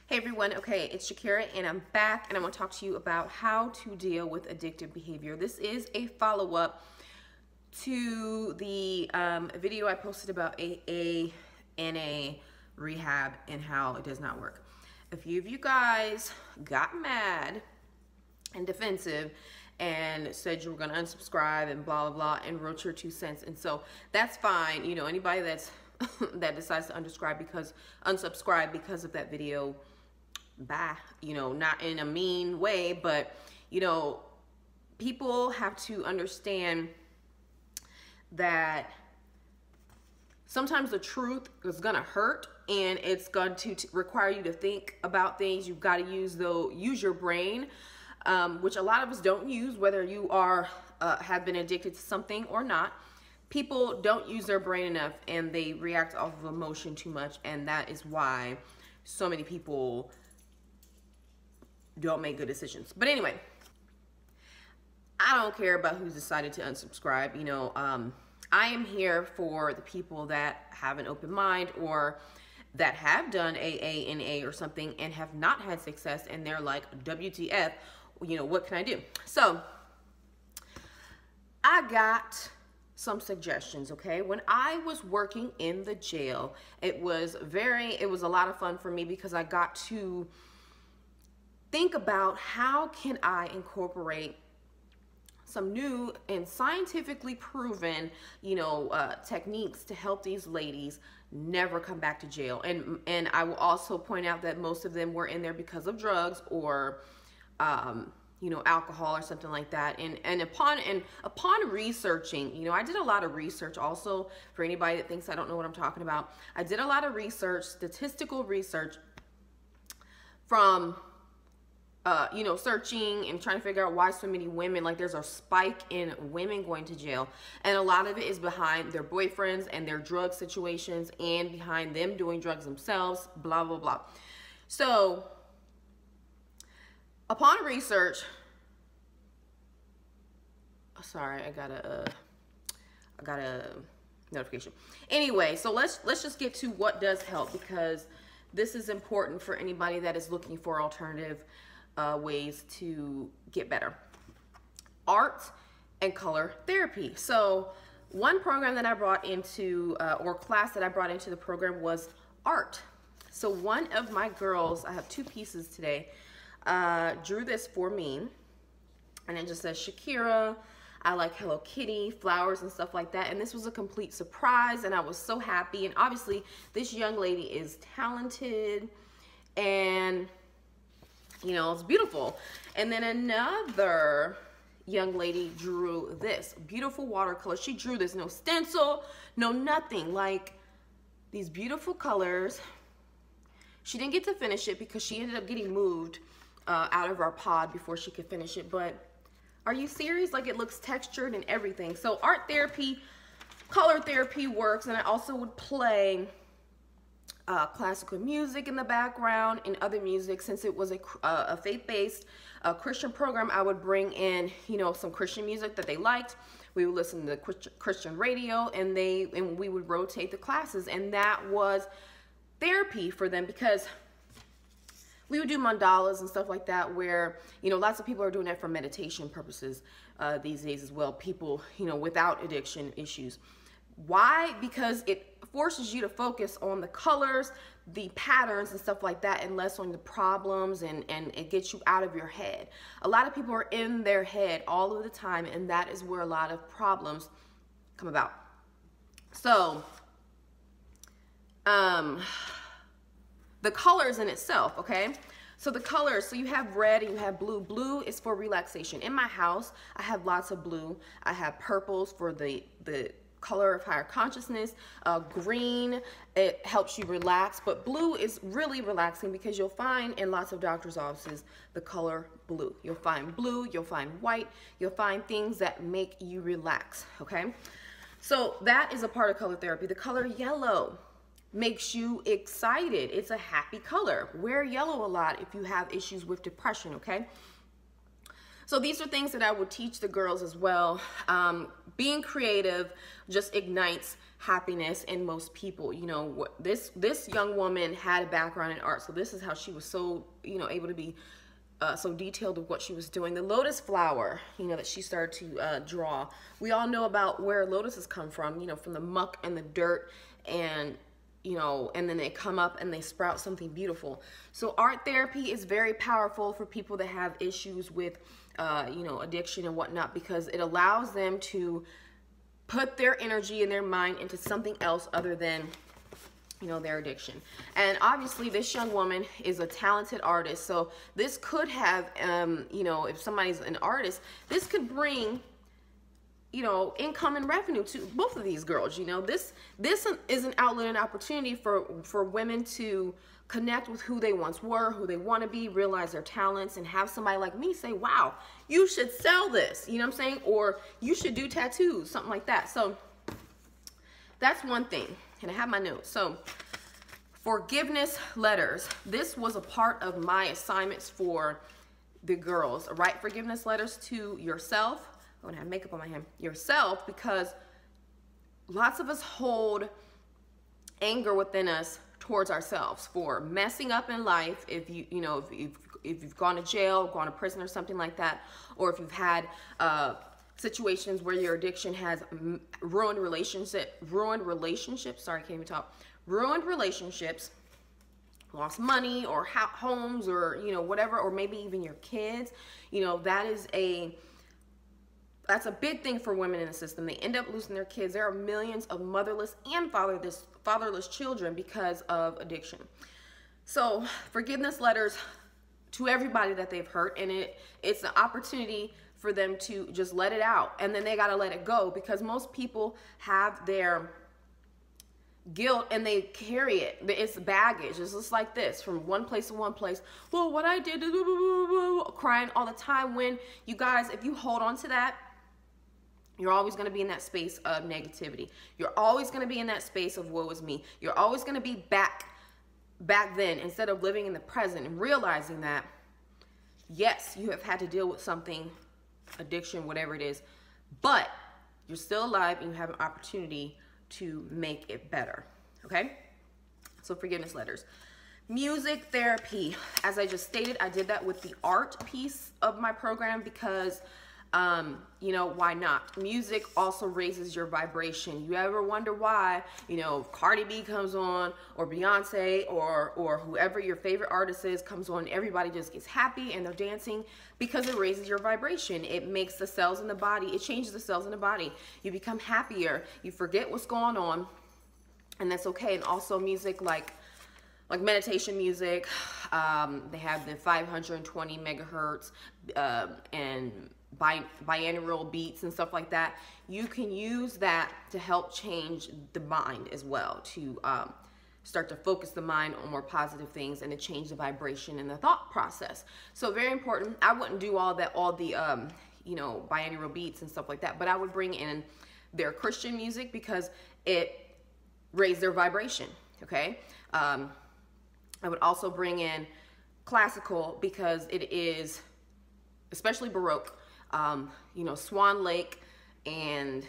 Hey everyone, okay, it's Shakira and I'm back and I want to talk to you about how to deal with addictive behavior. This is a follow-up to the video I posted about AA, NA, rehab, and how it does not work. A few of you guys got mad and defensive and said you were going to unsubscribe and blah, blah, blah, and wrote your 2 cents. And so that's fine. You know, anybody that's that decides to unsubscribe because of that video, bye. You know, not in a mean way, but you know, people have to understand that sometimes the truth is gonna hurt and it's going to require you to think about things. You've got to use your brain, which a lot of us don't use, whether you are have been addicted to something or not. People don't use their brain enough and they react off of emotion too much, and that is why so many people don't make good decisions. But anyway, I don't care about who's decided to unsubscribe. You know, I am here for the people that have an open mind or that have done AA, NA or something and have not had success, and they're like, WTF, you know, what can I do? So I got some suggestions, okay? When I was working in the jail, it was a lot of fun for me because I got to think about how can I incorporate some new and scientifically proven, you know, techniques to help these ladies never come back to jail. And I will also point out that most of them were in there because of drugs or you know, alcohol or something like that. And upon researching, you know, I did a lot of research also. For anybody that thinks I don't know what I'm talking about, I did a lot of research, statistical research from you know, searching and trying to figure out why so many women, like there's a spike in women going to jail, and a lot of it is behind their boyfriends and their drug situations and behind them doing drugs themselves, blah, blah, blah. So upon research, sorry, I got a notification. Anyway, so let's just get to what does help, because this is important for anybody that is looking for alternative ways to get better. Art and color therapy. So one program that I brought into, or class that I brought into the program was art. So one of my girls, I have 2 pieces today, drew this for me, and it just says, Shakira, I like Hello Kitty, flowers and stuff like that. And this was a complete surprise, and I was so happy. And obviously this young lady is talented, and you know, it's beautiful. And then another young lady drew this beautiful watercolor. She drew this, no stencil, no nothing, like these beautiful colors. She didn't get to finish it because she ended up getting moved out of our pod before she could finish it. But are you serious? Like, it looks textured and everything. So art therapy, color therapy works. And I also would play classical music in the background and other music. Since it was a faith-based Christian program, I would bring in, you know, some Christian music that they liked. We would listen to the Christian radio, and we would rotate the classes, and that was therapy for them, because we would do mandalas and stuff like that, where, you know, lots of people are doing that for meditation purposes these days as well. People, you know, without addiction issues. Why? Because it forces you to focus on the colors, the patterns and stuff like that, and less on the problems, and it gets you out of your head. A lot of people are in their head all of the time, and that is where a lot of problems come about. So the colors in itself, okay? So the colors, so you have red and you have blue. Blue is for relaxation. In my house, I have lots of blue. I have purples for the color of higher consciousness. Green, it helps you relax, but blue is really relaxing, because you'll find in lots of doctors' offices the color blue. You'll find blue, you'll find white, you'll find things that make you relax, okay? So that is a part of color therapy. The color yellow makes you excited. It's a happy color. Wear yellow a lot if you have issues with depression, okay? So these are things that I would teach the girls as well. Being creative just ignites happiness in most people. You know, this young woman had a background in art, so this is how she was so, you know, able to be so detailed of what she was doing. The lotus flower, you know, that she started to draw. We all know about where lotuses come from, you know, from the muck and the dirt, and you know, and then they come up and they sprout something beautiful. So art therapy is very powerful for people that have issues with, you know, addiction and whatnot, because it allows them to put their energy and their mind into something else other than, you know, their addiction. And obviously this young woman is a talented artist. So this could have, you know, if somebody's an artist, this could bring, you know, income and revenue to both of these girls. You know, this is an outlet and opportunity for women to connect with who they once were, who they want to be, realize their talents, and have somebody like me say, wow, you should sell this, you know what I'm saying? Or you should do tattoos, something like that. So that's one thing. And I have my notes. So forgiveness letters. This was a part of my assignments for the girls. Write forgiveness letters to yourself. I'm gonna have makeup on my hand. Yourself, because lots of us hold anger within us towards ourselves for messing up in life. If you know, if you've gone to jail, gone to prison or something like that, or if you've had situations where your addiction has ruined relationships, sorry, I can't even talk, ruined relationships, lost money or homes, or, you know, whatever, or maybe even your kids, you know, that's a big thing for women in the system. They end up losing their kids. There are millions of motherless and fatherless children because of addiction. So forgiveness letters to everybody that they've hurt, and it's an opportunity for them to just let it out, and then they got to let it go, because most people have their guilt and they carry it. It's baggage. It's just like this, from one place to one place. Well, what I did, crying all the time. When you guys, if you hold on to that, you're always going to be in that space of negativity. You're always going to be in that space of woe is me. You're always going to be back then, instead of living in the present and realizing that, yes, you have had to deal with something, addiction, whatever it is, but you're still alive and you have an opportunity to make it better. Okay? So forgiveness letters. Music therapy. As I just stated, I did that with the art piece of my program because you know, why not? Music also raises your vibration. You ever wonder why, you know, Cardi B comes on, or Beyonce, or whoever your favorite artist is comes on, everybody just gets happy and they're dancing? Because it raises your vibration. It makes the cells in the body, it changes the cells in the body. You become happier, you forget what's going on, and that's okay. And also music like meditation music, they have the 520 megahertz and binaural beats and stuff like that. You can use that to help change the mind as well, to start to focus the mind on more positive things and to change the vibration and the thought process. So very important. I wouldn't do all the you know, binaural beats and stuff like that, but I would bring in their Christian music because it raised their vibration. Okay. I would also bring in classical because it is, especially Baroque, you know, Swan Lake and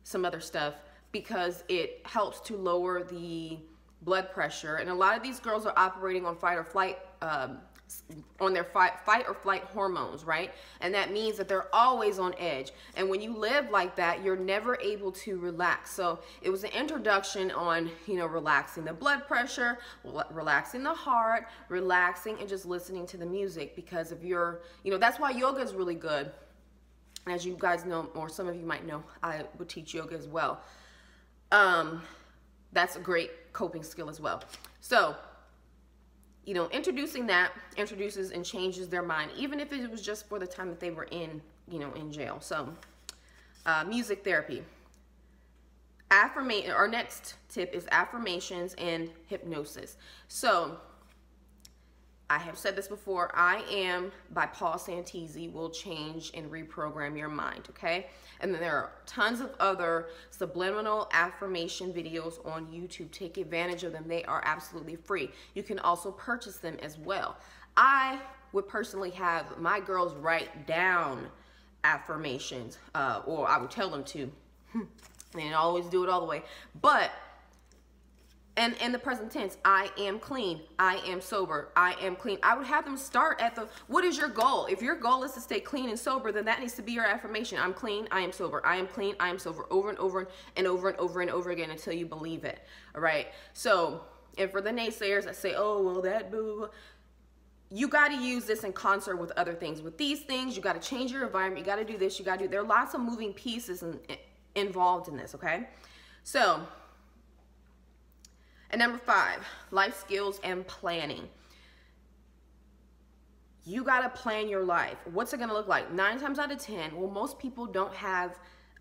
some other stuff, because it helps to lower the blood pressure. And a lot of these girls are operating on fight or flight, on their fight or flight hormones, right? And that means that they're always on edge. And when you live like that, you're never able to relax. So it was an introduction on, you know, relaxing the blood pressure, relaxing the heart, relaxing and just listening to the music. Because if you're, you know, that's why yoga is really good. As you guys know, or some of you might know, I would teach yoga as well. That's a great coping skill as well. So, you know, introducing that introduces and changes their mind, even if it was just for the time that they were in, you know, in jail. So, music therapy. Our next tip is affirmations and hypnosis. So, I have said this before, I Am by Paul Santisi will change and reprogram your mind, okay? And then there are tons of other subliminal affirmation videos on YouTube. Take advantage of them. They are absolutely free. You can also purchase them as well. I would personally have my girls write down affirmations, or I would tell them to. They didn't always do it all the way, but and in the present tense, I am clean, I am sober, I am clean. I would have them start at the, what is your goal? If your goal is to stay clean and sober, then that needs to be your affirmation. I'm clean, I am sober, I am clean, I am sober, over and over and over and over and over again until you believe it, all right? So, and for the naysayers that say, oh, well, that boo, you got to use this in concert with other things. With these things, you got to change your environment, you got to do this, you got to do, there are lots of moving pieces involved in this, okay? So, and number 5, life skills and planning. You got to plan your life. What's it going to look like? 9 times out of 10, well, most people don't have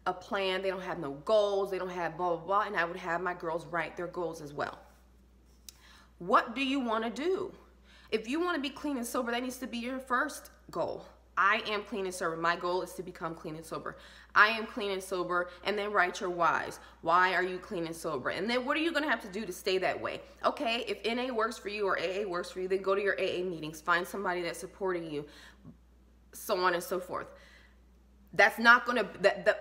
a plan. They don't have no goals. They don't have blah, blah, blah. And I would have my girls write their goals as well. What do you want to do? If you want to be clean and sober, that needs to be your first goal. I am clean and sober. My goal is to become clean and sober. I am clean and sober, and then write your whys. Why are you clean and sober? And then what are you going to have to do to stay that way? Okay, if NA works for you or AA works for you, then go to your AA meetings. Find somebody that's supporting you, so on and so forth. That's not going to,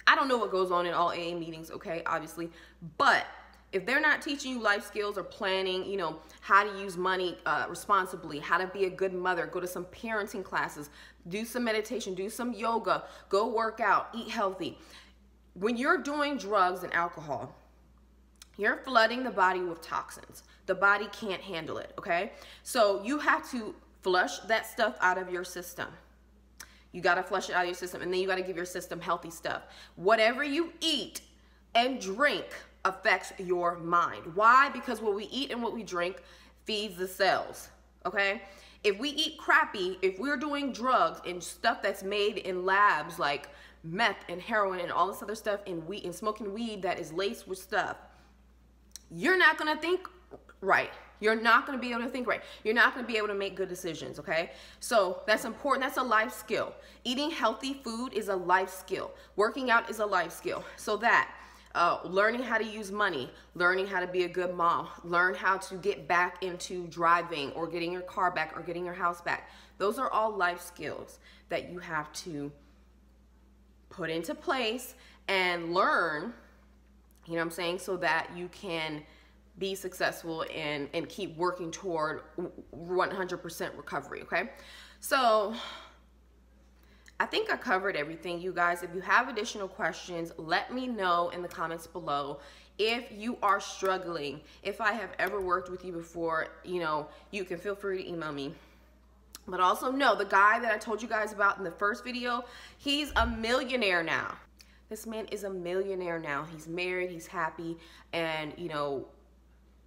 I don't know what goes on in all AA meetings, okay, obviously, but if they're not teaching you life skills or planning, you know, how to use money responsibly, how to be a good mother, go to some parenting classes, do some meditation, do some yoga, go work out, eat healthy. When you're doing drugs and alcohol, you're flooding the body with toxins. The body can't handle it, okay? So you have to flush that stuff out of your system. You got to flush it out of your system, and then you got to give your system healthy stuff. Whatever you eat and drink affects your mind. Why? Because what we eat and what we drink feeds the cells, okay? If we eat crappy, if we're doing drugs and stuff that's made in labs like meth and heroin and all this other stuff, and smoking weed that is laced with stuff, you're not gonna think right. You're not gonna be able to think right. You're not gonna be able to make good decisions, okay? So that's important. That's a life skill. Eating healthy food is a life skill. Working out is a life skill. So that learning how to use money, learning how to be a good mom, learn how to get back into driving or getting your car back or getting your house back. Those are all life skills that you have to put into place and learn, you know what I'm saying, so that you can be successful and keep working toward 100% recovery, okay? So I think I covered everything, you guys. If you have additional questions, let me know in the comments below. If you are struggling, if I have ever worked with you before, you know, you can feel free to email me. But also know, the guy that I told you guys about in the first video, he's a millionaire now. This man is a millionaire now. He's married, he's happy, and, you know,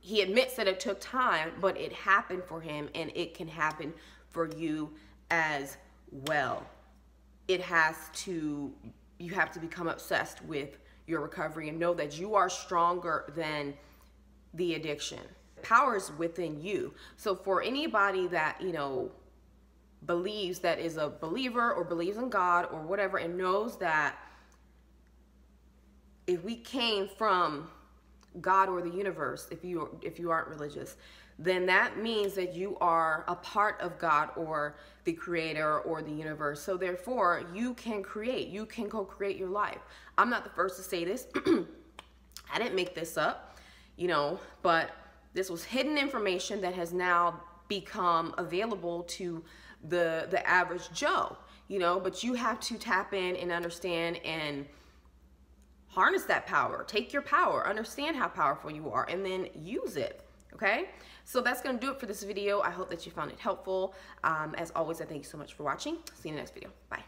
he admits that it took time, but it happened for him, and it can happen for you as well. You have to become obsessed with your recovery and know that you are stronger than the addiction. Power is within you. So for anybody that, you know, believes, that is a believer or believes in God or whatever, and knows that if we came from God or the universe, if you aren't religious, then that means that you are a part of God or the creator or the universe. So therefore, you can create. You can go create your life. I'm not the first to say this. I didn't make this up, you know, but this was hidden information that has now become available to the average Joe, you know, but you have to tap in and understand and harness that power. Take your power, understand how powerful you are, and then use it. Okay, so that's going to do it for this video. I hope that you found it helpful. As always, I thank you so much for watching. See you in the next video. Bye.